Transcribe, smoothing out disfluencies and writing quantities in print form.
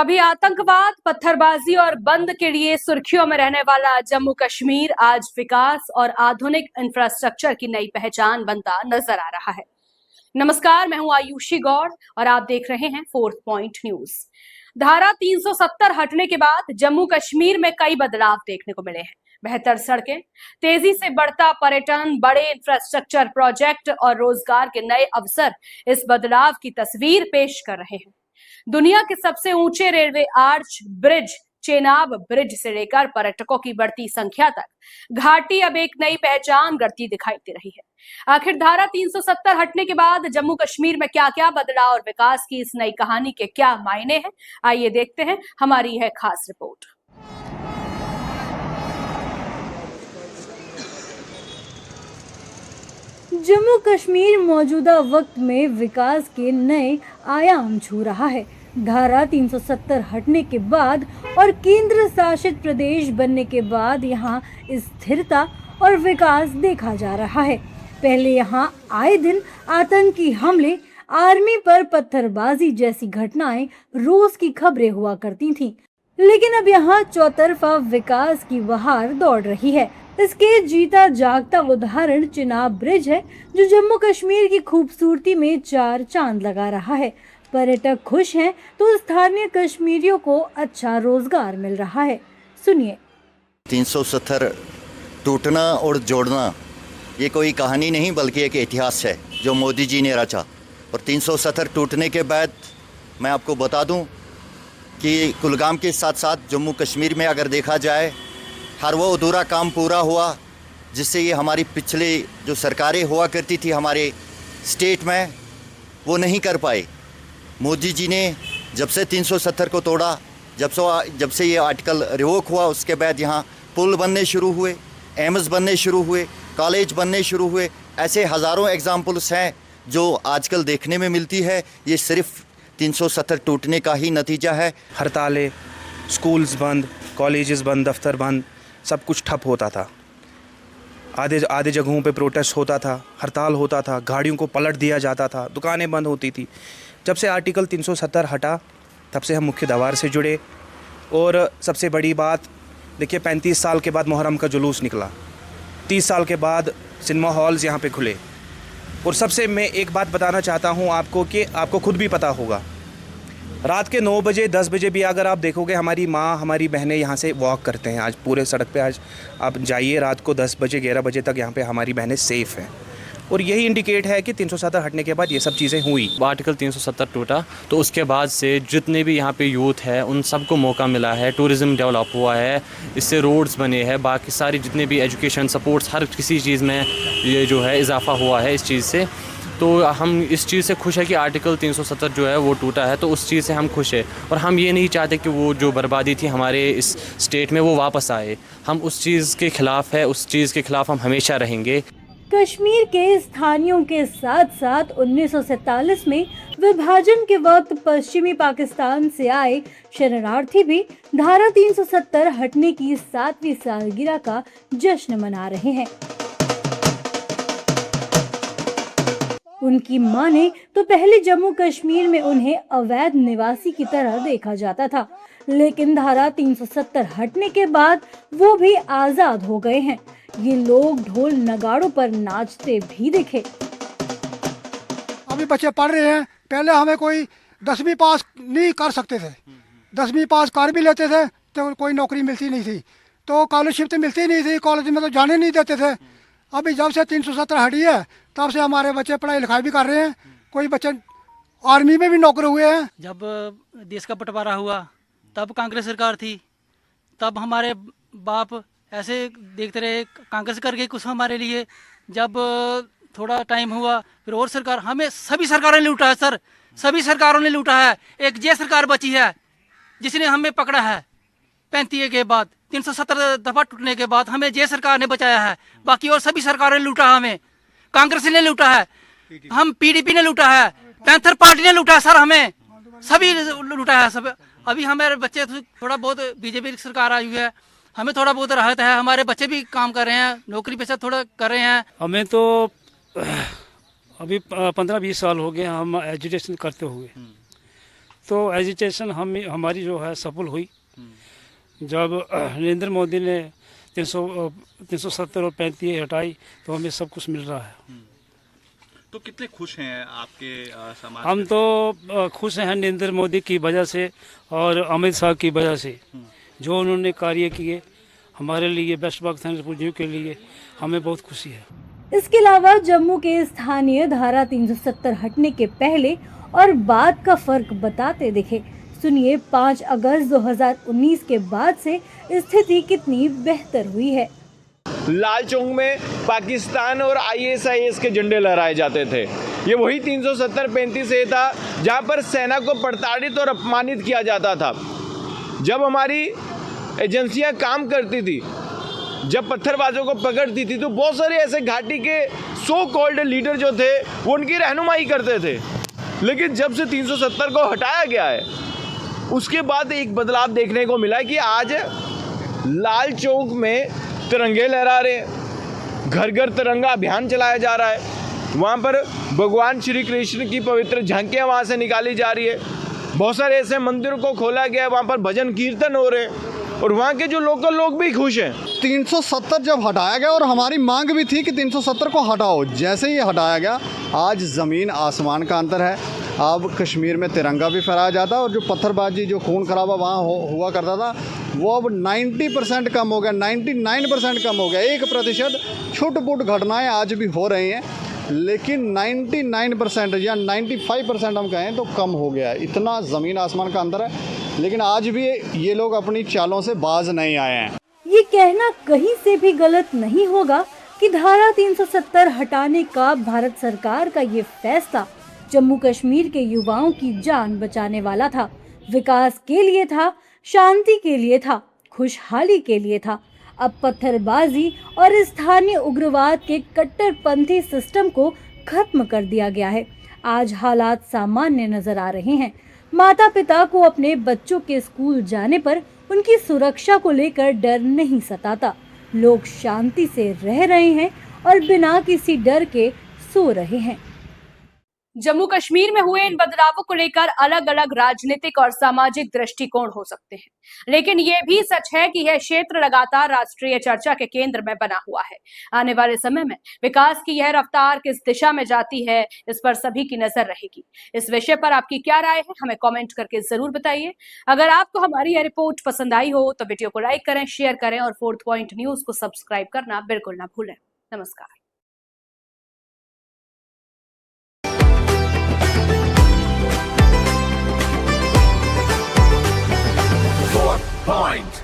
कभी आतंकवाद, पत्थरबाजी और बंद के लिए सुर्खियों में रहने वाला जम्मू कश्मीर आज विकास और आधुनिक इंफ्रास्ट्रक्चर की नई पहचान बनता नजर आ रहा है। नमस्कार, मैं हूं आयुषी गौड़ और आप देख रहे हैं फोर्थ पॉइंट न्यूज। धारा 370 हटने के बाद जम्मू कश्मीर में कई बदलाव देखने को मिले हैं। बेहतर सड़कें, तेजी से बढ़ता पर्यटन, बड़े इंफ्रास्ट्रक्चर प्रोजेक्ट और रोजगार के नए अवसर इस बदलाव की तस्वीर पेश कर रहे हैं। दुनिया के सबसे ऊंचे railway arch bridge Chenab bridge से लेकर पर्यटकों की बढ़ती संख्या तक घाटी अब एक नई पहचान गढ़ती दिखाई दे रही है। आखिर धारा 370 हटने के बाद जम्मू कश्मीर में क्या क्या बदला और विकास की इस नई कहानी के क्या मायने हैं, आइए देखते हैं हमारी यह खास रिपोर्ट। जम्मू कश्मीर मौजूदा वक्त में विकास के नए आयाम छू रहा है। धारा 370 हटने के बाद और केंद्र शासित प्रदेश बनने के बाद यहाँ स्थिरता और विकास देखा जा रहा है। पहले यहाँ आए दिन आतंकी हमले, आर्मी पर पत्थरबाजी जैसी घटनाएं रोज की खबरें हुआ करती थीं, लेकिन अब यहाँ चौतरफा विकास की बहार दौड़ रही है। इसके जीता जागता उदाहरण चेनाब ब्रिज है, जो जम्मू कश्मीर की खूबसूरती में चार चांद लगा रहा है। पर्यटक खुश हैं तो स्थानीय कश्मीरियों को अच्छा रोजगार मिल रहा है। सुनिए। 370 टूटना और जोड़ना ये कोई कहानी नहीं बल्कि एक इतिहास है जो मोदी जी ने रचा। और 370 टूटने के बाद मैं आपको बता दूं कि कुलगाम के साथ साथ जम्मू कश्मीर में अगर देखा जाए हर वो अधूरा काम पूरा हुआ जिससे ये हमारी पिछले जो सरकारें हुआ करती थी हमारे स्टेट में वो नहीं कर पाए। मोदी जी ने जब से 370 को तोड़ा, जब से ये आर्टिकल रिवोक हुआ, उसके बाद यहाँ पुल बनने शुरू हुए, एम्स बनने शुरू हुए, कॉलेज बनने शुरू हुए। ऐसे हज़ारों एग्जाम्पल्स हैं जो आजकल देखने में मिलती है। ये सिर्फ 370 टूटने का ही नतीजा है। हड़तालें, स्कूल्स बंद, कॉलेजेस बंद, दफ्तर बंद, सब कुछ ठप होता था। आधे जगहों पे प्रोटेस्ट होता था, हड़ताल होता था, गाड़ियों को पलट दिया जाता था, दुकानें बंद होती थी। जब से आर्टिकल 370 हटा तब से हम मुख्य द्वार से जुड़े। और सबसे बड़ी बात देखिए, 35 साल के बाद मुहर्रम का जुलूस निकला, 30 साल के बाद सिनेमा हॉल्स यहाँ पे खुले। और सबसे मैं एक बात बताना चाहता हूँ आपको कि आपको खुद भी पता होगा, रात के 9 बजे 10 बजे भी अगर आप देखोगे हमारी माँ, हमारी बहनें यहाँ से वॉक करते हैं। आज पूरे सड़क पे आज आप जाइए, रात को 10 बजे 11 बजे तक यहाँ पे हमारी बहनें सेफ़ हैं। और यही इंडिकेट है कि 370 हटने के बाद ये सब चीज़ें हुई। आर्टिकल 370 टूटा तो उसके बाद से जितने भी यहाँ पे यूथ है उन सबको मौका मिला है, टूरिज़्म डेवलप हुआ है, इससे रोड्स बने हैं, बाकी सारी जितने भी एजुकेशन सपोर्ट्स हर किसी चीज़ में ये जो है इजाफा हुआ है इस चीज़ से। तो हम इस चीज़ से खुश है कि आर्टिकल 370 जो है वो टूटा है, तो उस चीज़ से हम खुश है। और हम ये नहीं चाहते कि वो जो बर्बादी थी हमारे इस स्टेट में वो वापस आए। हम उस चीज़ के ख़िलाफ़ है, उस चीज़ के ख़िलाफ़ हम हमेशा रहेंगे। कश्मीर के स्थानियों के साथ साथ 1947 में विभाजन के वक्त पश्चिमी पाकिस्तान से आए शरणार्थी भी धारा 370 हटने की 7वीं सालगिरह का जश्न मना रहे हैं। उनकी माने तो पहले जम्मू कश्मीर में उन्हें अवैध निवासी की तरह देखा जाता था, लेकिन धारा 370 हटने के बाद वो भी आजाद हो गए हैं। ये लोग ढोल नगाड़ों पर नाचते भी दिखे। अभी बच्चे पढ़ रहे हैं, पहले हमें कोई 10वीं पास नहीं कर सकते थे, 10वीं पास कर भी लेते थे तो कोई नौकरी मिलती नहीं थी, तो स्कॉलरशिप तो मिलती नहीं थी, कॉलेज में तो जाने नहीं देते थे। अभी जब से 370 हटी है तब से हमारे बच्चे पढ़ाई लिखाई भी कर रहे हैं, कोई बच्चे आर्मी में भी नौकर हुए हैं। जब देश का बंटवारा हुआ तब कांग्रेस सरकार थी, तब हमारे बाप ऐसे देखते रहे, कांग्रेस कर गई कुछ हमारे लिए। जब थोड़ा टाइम हुआ फिर और सरकार, हमें सभी सरकारों ने लूटा है सर, सभी सरकारों ने लूटा है। एक जे सरकार बची है जिसने हमें पकड़ा है 35 के बाद, 370 दफा टूटने के बाद हमें जे सरकार ने बचाया है। बाकी और सभी सरकारों ने लूटा है, हमें कांग्रेस ने लूटा है, हम पीडीपी ने लूटा है, पैंथर पार्टी ने लूटा है सर, हमें सभी लूटा है सब। अभी हमारे बच्चे थोड़ा बहुत बीजेपी सरकार आई हुई है, हमें थोड़ा बहुत राहत है, हमारे बच्चे भी काम कर रहे हैं, नौकरी पेशा थोड़ा कर रहे हैं। हमें तो अभी 15-20 साल हो गए हम एजुकेशन करते हुए, तो एजुकेशन हमारी जो है सफल हुई जब नरेंद्र मोदी ने 370 और 35 हटाई, तो हमें सब कुछ मिल रहा है। तो कितने खुश हैं आपके समाज हम तो खुश हैं नरेंद्र मोदी की वजह से और अमित शाह की वजह से, जो उन्होंने कार्य किए हमारे लिए, बेस्ट पाकिस्तान के लिए, हमें बहुत खुशी है। इसके अलावा जम्मू के स्थानीय धारा 370 हटने के पहले और बाद का फर्क बताते दिखे। सुनिए 5 अगस्त 2019 के बाद से स्थिति कितनी बेहतर हुई है। लाल चौक में पाकिस्तान और ISIS के झंडे लहराए जाते थे। ये वही 370-35 ए था जहाँ पर सेना को प्रताड़ित और अपमानित किया जाता था। जब हमारी एजेंसियां काम करती थी, जब पत्थरबाजों को पकड़ती थी, तो बहुत सारे ऐसे घाटी के सो कॉल्ड लीडर जो थे वो उनकी रहनुमाई करते थे। लेकिन जब से 370 को हटाया गया है, उसके बाद एक बदलाव देखने को मिला कि आज लाल चौक में तिरंगे लहरा रहे हैं, घर घर तिरंगा अभियान चलाया जा रहा है। वहाँ पर भगवान श्री कृष्ण की पवित्र झांकियाँ वहाँ से निकाली जा रही है। बहुत सारे ऐसे मंदिरों को खोला गया है, वहाँ पर भजन कीर्तन हो रहे हैं और वहाँ के जो लोकल लोग भी खुश हैं। 370 जब हटाया गया, और हमारी मांग भी थी कि 370 को हटाओ, जैसे ही हटाया गया आज ज़मीन आसमान का अंतर है। अब कश्मीर में तिरंगा भी फहराया जाता है और जो पत्थरबाजी, जो खून खराबा वहाँ हुआ करता था, वो अब 90% कम हो गया, 99% कम हो गया। 1% छुट-पुट घटनाएं आज भी हो रही हैं, लेकिन 99% या 95% हम कहें तो कम हो गया। इतना ज़मीन आसमान का अंतर है, लेकिन आज भी ये लोग अपनी चालों से बाज नहीं आए हैं। ये कहना कहीं से भी गलत नहीं होगा कि धारा 370 हटाने का भारत सरकार का ये फैसला जम्मू कश्मीर के युवाओं की जान बचाने वाला था, विकास के लिए था, शांति के लिए था, खुशहाली के लिए था। अब पत्थरबाजी और स्थानीय उग्रवाद के कट्टरपंथी सिस्टम को खत्म कर दिया गया है। आज हालात सामान्य नजर आ रहे हैं। माता पिता को अपने बच्चों के स्कूल जाने पर उनकी सुरक्षा को लेकर डर नहीं सताता। लोग शांति से रह रहे हैं और बिना किसी डर के सो रहे हैं। जम्मू कश्मीर में हुए इन बदलावों को लेकर अलग अलग राजनीतिक और सामाजिक दृष्टिकोण हो सकते हैं, लेकिन यह भी सच है कि यह क्षेत्र लगातार राष्ट्रीय चर्चा के केंद्र में बना हुआ है। आने वाले समय में विकास की यह रफ्तार किस दिशा में जाती है, इस पर सभी की नजर रहेगी। इस विषय पर आपकी क्या राय है, हमें कमेंट करके जरूर बताइए। अगर आपको हमारी यह रिपोर्ट पसंद आई हो तो वीडियो को लाइक करें, शेयर करें और फोर्थ पॉइंट न्यूज को सब्सक्राइब करना बिल्कुल ना भूलें। नमस्कार। Point.